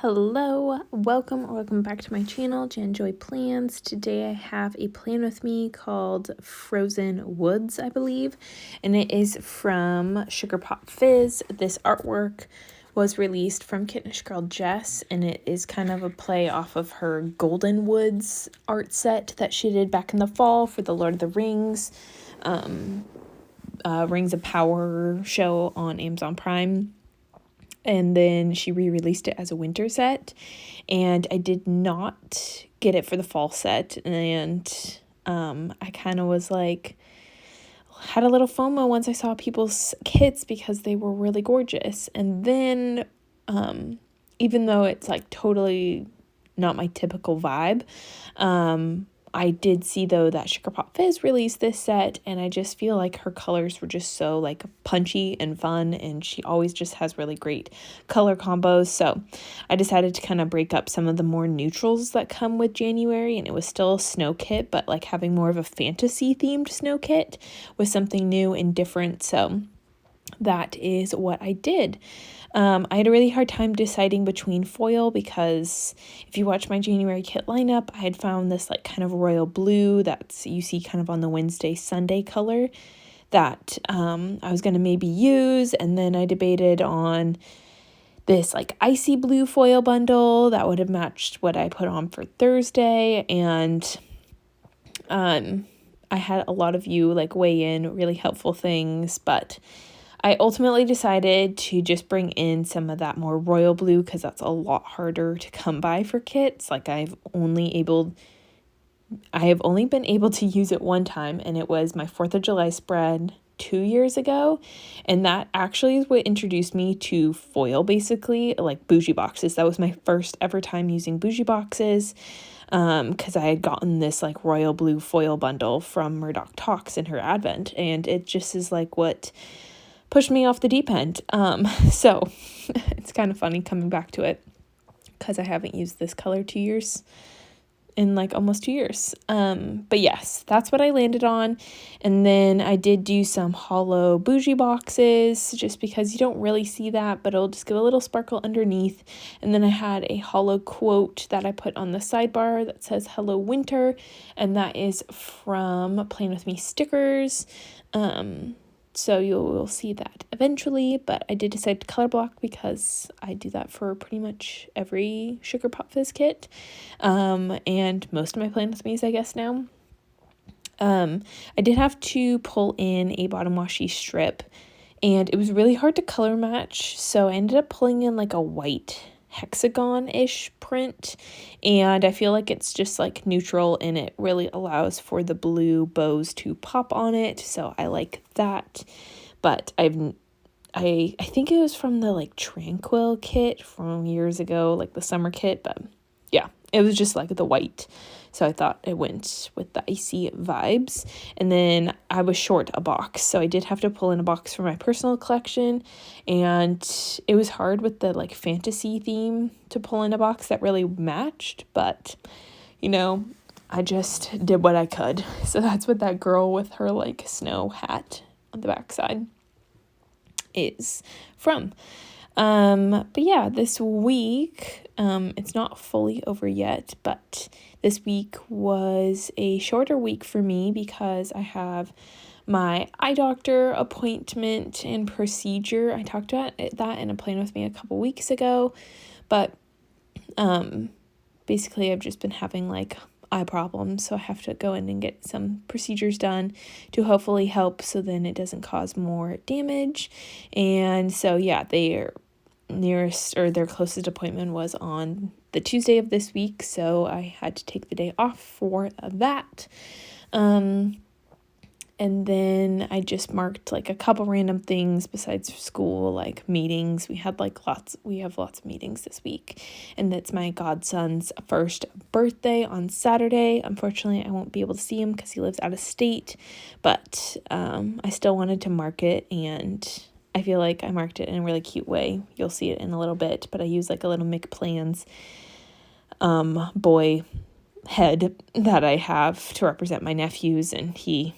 Hello, welcome back to my channel, Jan Joy Plans. Today I have a plan with me called Frozen Woods, I believe, and it is from Sugar Pop Fizz. This artwork was released from Kittenish Girl Jess, and it is kind of a play off of her Golden Woods art set that she did back in the fall for the Lord of the Rings, Rings of Power show on Amazon Prime. And then she re-released it as a winter set, and I did not get it for the fall set, and I kind of was like, had a little FOMO once I saw people's kits because they were really gorgeous. And then even though it's like totally not my typical vibe, I did see though that Sugar Pop Fizz released this set, and I just feel like her colors were just so like punchy and fun, and she always just has really great color combos. So I decided to kind of break up some of the more neutrals that come with January, and it was still a snow kit, but like having more of a fantasy themed snow kit with something new and different. So that is what I did. I had a really hard time deciding between foil because if you watch my January kit lineup, I had found this like kind of royal blue that's you see kind of on the Wednesday, Sunday color that I was going to maybe use. And then I debated on this like icy blue foil bundle that would have matched what I put on for Thursday. And I had a lot of you like weigh in really helpful things, but I ultimately decided to just bring in some of that more royal blue because that's a lot harder to come by for kits. Like I have only been able to use it one time, and it was my 4th of July spread 2 years ago. And that actually is what introduced me to foil, basically, like bougie boxes. That was my first ever time using bougie boxes. Because I had gotten this like royal blue foil bundle from Murdoch Talks in her advent, and it just is like what pushed me off the deep end. So it's kind of funny coming back to it because I haven't used this color in like almost 2 years. But yes, that's what I landed on. And then I did do some hollow bougie boxes just because you don't really see that, but it'll just give a little sparkle underneath. And then I had a hollow quote that I put on the sidebar that says "Hello Winter," and that is from Playing With Me stickers. So you'll see that eventually, but I did decide to color block because I do that for pretty much every Sugar Pop Fizz kit, and most of my Plan With Me's, I guess, now. I did have to pull in a bottom washi strip, and it was really hard to color match, so I ended up pulling in like a white hexagon-ish print, and I feel like it's just like neutral, and it really allows for the blue bows to pop on it, so I like that. But I think it was from the like Tranquil kit from years ago, like the summer kit, but yeah, it was just like the white, so I thought it went with the icy vibes. And then I was short a box, so I did have to pull in a box for my personal collection, and it was hard with the like fantasy theme to pull in a box that really matched, but you know, I just did what I could. So that's what that girl with her like snow hat on the backside is from. But yeah, this week, it's not fully over yet, but this week was a shorter week for me because I have my eye doctor appointment and procedure. I talked about that in a Plan With Me a couple weeks ago, but, basically I've just been having like eye problems, so I have to go in and get some procedures done to hopefully help so then it doesn't cause more damage. And so yeah, their closest appointment was on the Tuesday of this week, so I had to take the day off for that. And then I just marked like a couple random things besides school, like meetings. We have lots of meetings this week, and it's my godson's first birthday on Saturday. Unfortunately, I won't be able to see him because he lives out of state, but I still wanted to mark it, and I feel like I marked it in a really cute way. You'll see it in a little bit, but I use like a little McPlans boy head that I have to represent my nephews, and he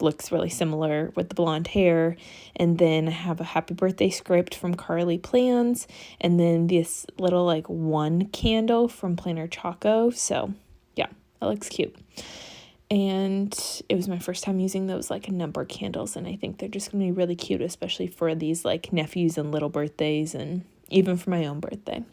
looks really similar with the blonde hair. And then I have a happy birthday script from Carly Plans, and then this little like one candle from Planner Choco. So yeah, that looks cute. And it was my first time using those like number candles, and I think they're just gonna be really cute, especially for these like nephews and little birthdays, and even for my own birthday.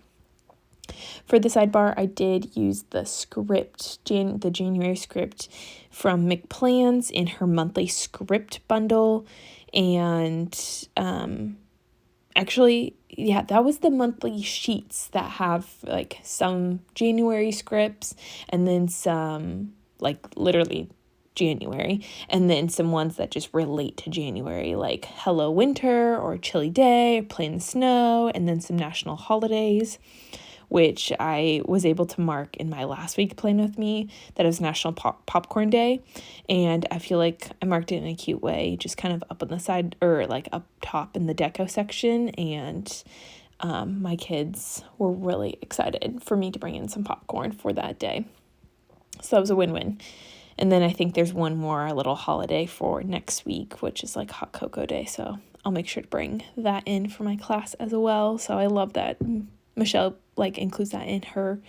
For the sidebar, I did use the script, the January script from McPlans in her monthly script bundle. And actually, yeah, that was the monthly sheets that have like some January scripts and then some like literally January, and then some ones that just relate to January, like Hello Winter or Chilly Day, Plain Snow, and then some national holidays, which I was able to mark in my last week Plan With Me, that is National Popcorn Day. And I feel like I marked it in a cute way, just kind of up on the side, or like up top in the deco section. And my kids were really excited for me to bring in some popcorn for that day. So that was a win-win. And then I think there's one more little holiday for next week, which is like Hot Cocoa Day. So I'll make sure to bring that in for my class as well. So I love that Michelle like includes that in her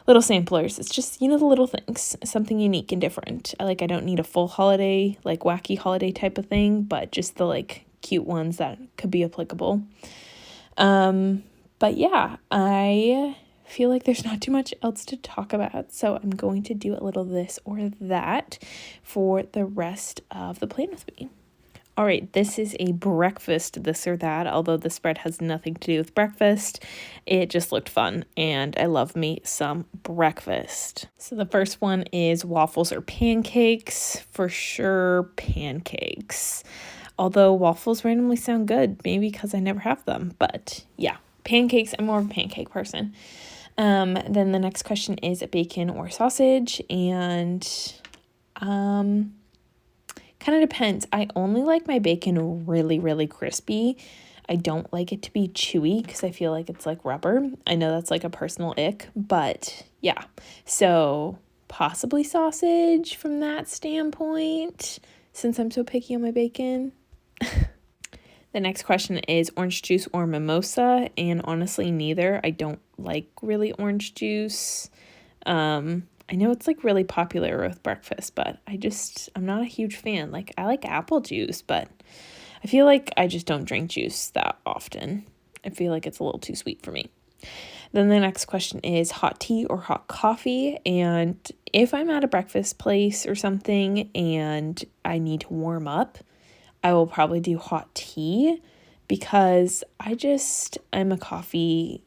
little samplers. It's just, the little things, something unique and different. I don't need a full holiday, like wacky holiday type of thing, but just the like cute ones that could be applicable. But yeah, I feel like there's not too much else to talk about, so I'm going to do a little this or that for the rest of the Plan With Me. All right, this is a breakfast this or that, although the spread has nothing to do with breakfast. It just looked fun, and I love me some breakfast. So the first one is waffles or pancakes. For sure, pancakes. Although waffles randomly sound good, maybe because I never have them. But yeah, pancakes, I'm more of a pancake person. Then the next question is bacon or sausage, and kind of depends. I only like my bacon really, really crispy. I don't like it to be chewy because I feel like it's like rubber. I know that's like a personal ick, but yeah. So possibly sausage from that standpoint, since I'm so picky on my bacon. The next question is orange juice or mimosa, and honestly, neither. I don't like really orange juice. I know it's like really popular with breakfast, but I'm not a huge fan. Like, I like apple juice, but I feel like I just don't drink juice that often. I feel like it's a little too sweet for me. Then the next question is hot tea or hot coffee. And if I'm at a breakfast place or something and I need to warm up, I will probably do hot tea because I'm a coffee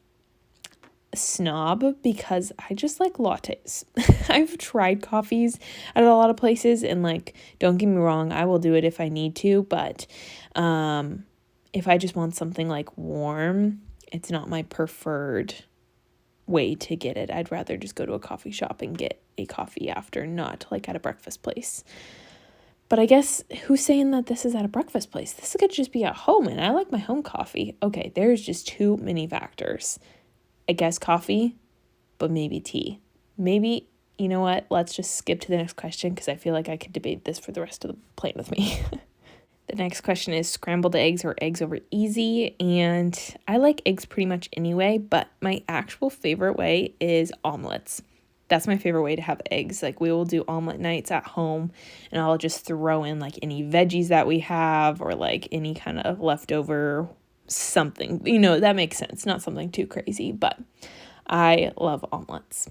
snob because I just like lattes. I've tried coffees at a lot of places, and like, don't get me wrong, I will do it if I need to, but if I just want something like warm, it's not my preferred way to get it. I'd rather just go to a coffee shop and get a coffee after, not like at a breakfast place. But I guess who's saying that this is at a breakfast place? This could just be at home, and I like my home coffee. Okay, there's just too many factors. I guess coffee, but maybe tea. Maybe, you know what? Let's just skip to the next question because I feel like I could debate this for the rest of the Plan With Me. The next question is scrambled eggs or eggs over easy. And I like eggs pretty much anyway, but my actual favorite way is omelets. That's my favorite way to have eggs. Like, we will do omelet nights at home, and I'll just throw in like any veggies that we have or like any kind of leftover something. That makes sense. Not something too crazy, but I love omelets.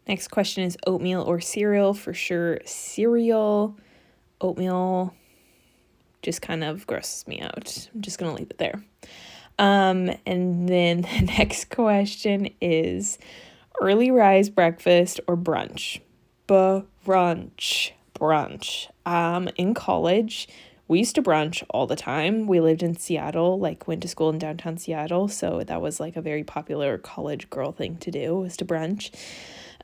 Next question is oatmeal or cereal. For sure, cereal. Oatmeal just kind of grosses me out. I'm just going to leave it there. And then the next question is early rise breakfast or brunch? Brunch. In college, we used to brunch all the time. We lived in Seattle, like went to school in downtown Seattle. So that was like a very popular college girl thing to do, was to brunch.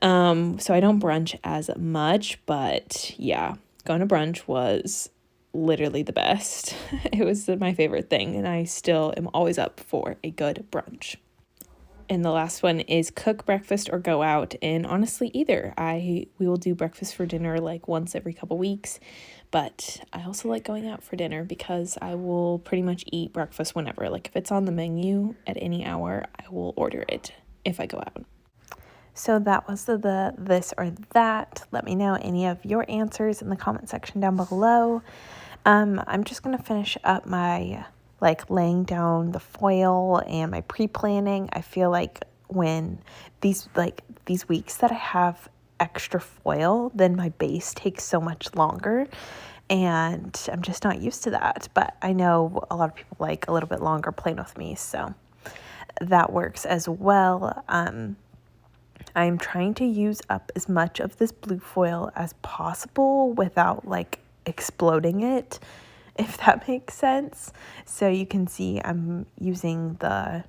So I don't brunch as much, but yeah, going to brunch was literally the best. It was my favorite thing, and I still am always up for a good brunch. And the last one is cook breakfast or go out. And honestly, either. We will do breakfast for dinner like once every couple weeks. But I also like going out for dinner because I will pretty much eat breakfast whenever. Like if it's on the menu at any hour, I will order it if I go out. So that was the this or that. Let me know any of your answers in the comment section down below. I'm just going to finish up my laying down the foil and my pre-planning. I feel like when these weeks that I have extra foil, then my base takes so much longer, and I'm just not used to that. But I know a lot of people like a little bit longer playing with me, so that works as well. I'm trying to use up as much of this blue foil as possible without exploding it, if that makes sense. So you can see I'm using the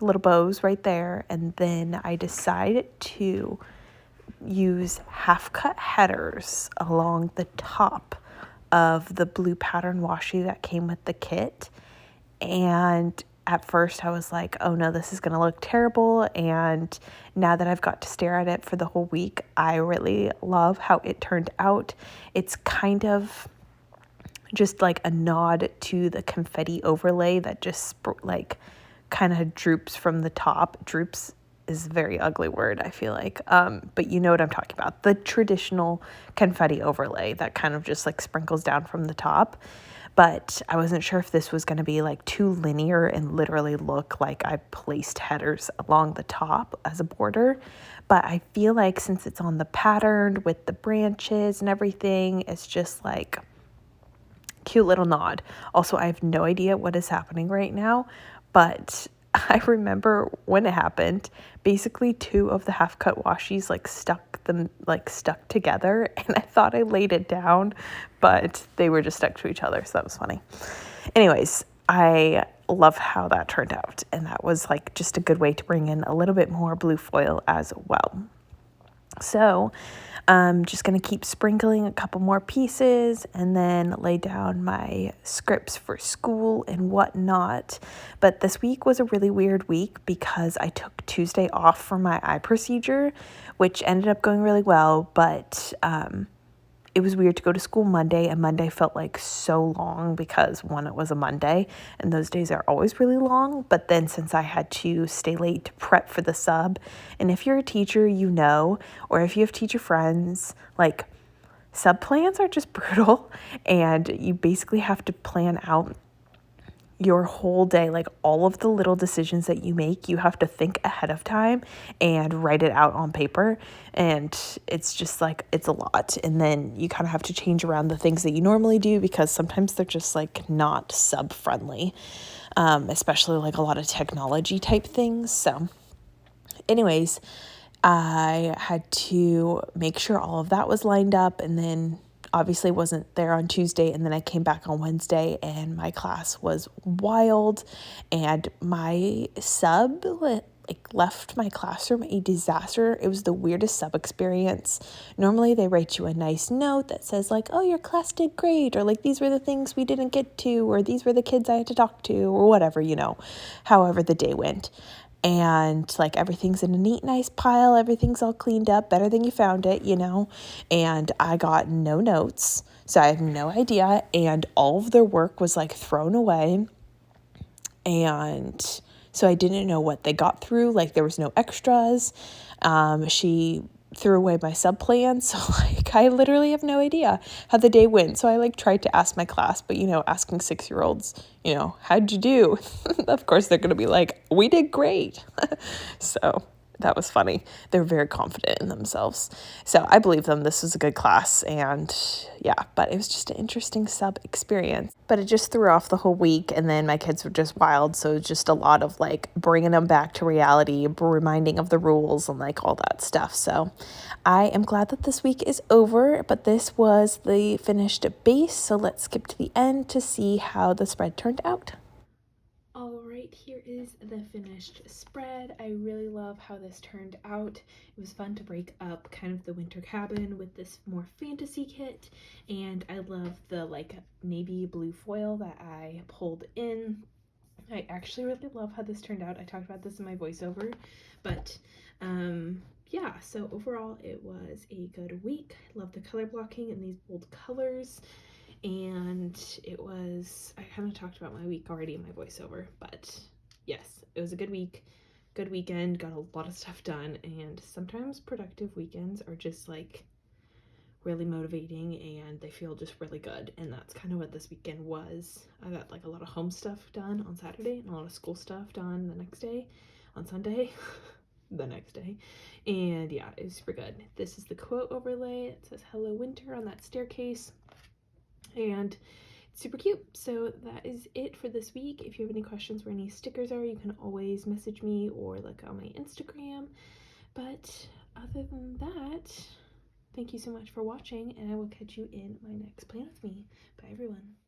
little bows right there, and then I decided to use half cut headers along the top of the blue pattern washi that came with the kit. And at first I was like, oh no, this is going to look terrible. And now that I've got to stare at it for the whole week, I really love how it turned out. It's kind of just like a nod to the confetti overlay that just kind of droops from the top. Droops is a very ugly word, I feel like. But you know what I'm talking about. The traditional confetti overlay that kind of just sprinkles down from the top. But I wasn't sure if this was going to be too linear and literally look like I placed headers along the top as a border. But I feel like since it's on the pattern with the branches and everything, it's just cute little nod. Also, I have no idea what is happening right now, but I remember when it happened, basically two of the half cut washi's stuck together, and I thought I laid it down, but they were just stuck to each other, so that was funny. Anyways, I love how that turned out, and that was just a good way to bring in a little bit more blue foil as well. So I'm just going to keep sprinkling a couple more pieces and then lay down my scripts for school and whatnot. But this week was a really weird week because I took Tuesday off for my eye procedure, which ended up going really well, but it was weird to go to school Monday, and Monday felt so long because one, it was a Monday and those days are always really long. But then since I had to stay late to prep for the sub, and if you're a teacher, you know, or if you have teacher friends, sub plans are just brutal, and you basically have to plan out your whole day, all of the little decisions that you make, you have to think ahead of time and write it out on paper. And it's just it's a lot. And then you kind of have to change around the things that you normally do because sometimes they're just not sub friendly, especially a lot of technology type things. So anyways, I had to make sure all of that was lined up, and then obviously wasn't there on Tuesday, and then I came back on Wednesday and my class was wild, and my sub left my classroom a disaster. It was the weirdest sub experience. Normally they write you a nice note that says oh, your class did great, or these were the things we didn't get to, or these were the kids I had to talk to, or whatever, however the day went. And everything's in a neat, nice pile. Everything's all cleaned up, better than you found it, and I got no notes. So I have no idea. And all of their work was thrown away. And so I didn't know what they got through. There was no extras. She threw away my sub plan. So I literally have no idea how the day went. So I tried to ask my class, but asking 6-year-olds, how'd you do? Of course they're going to be we did great. So that was funny. They're very confident in themselves. So I believe them. This was a good class, and yeah, but it was just an interesting sub experience. But it just threw off the whole week, and then my kids were just wild. So it was just a lot of bringing them back to reality, reminding of the rules and all that stuff. So I am glad that this week is over, but this was the finished base. So let's skip to the end to see how the spread turned out. All right, here is the finished spread. I really love how this turned out. It was fun to break up kind of the winter cabin with this more fantasy kit, and I love the navy blue foil that I pulled in. I actually really love how this turned out. I talked about this in my voiceover, but yeah, so overall it was a good week. I love the color blocking and these bold colors, and it was, I kind of talked about my week already in my voiceover, but yes, it was a good week, good weekend, got a lot of stuff done, and sometimes productive weekends are just like really motivating and they feel just really good, and that's kind of what this weekend was. I got like a lot of home stuff done on Saturday and a lot of school stuff done the next day on Sunday. The next day, and yeah, it was super good. This is the quote overlay. It says hello winter on that staircase, and it's super cute. So that is it for this week. If you have any questions where any stickers are, you can always message me or look on my Instagram. But other than that, thank you so much for watching, and I will catch you in my next plan with me. Bye, everyone.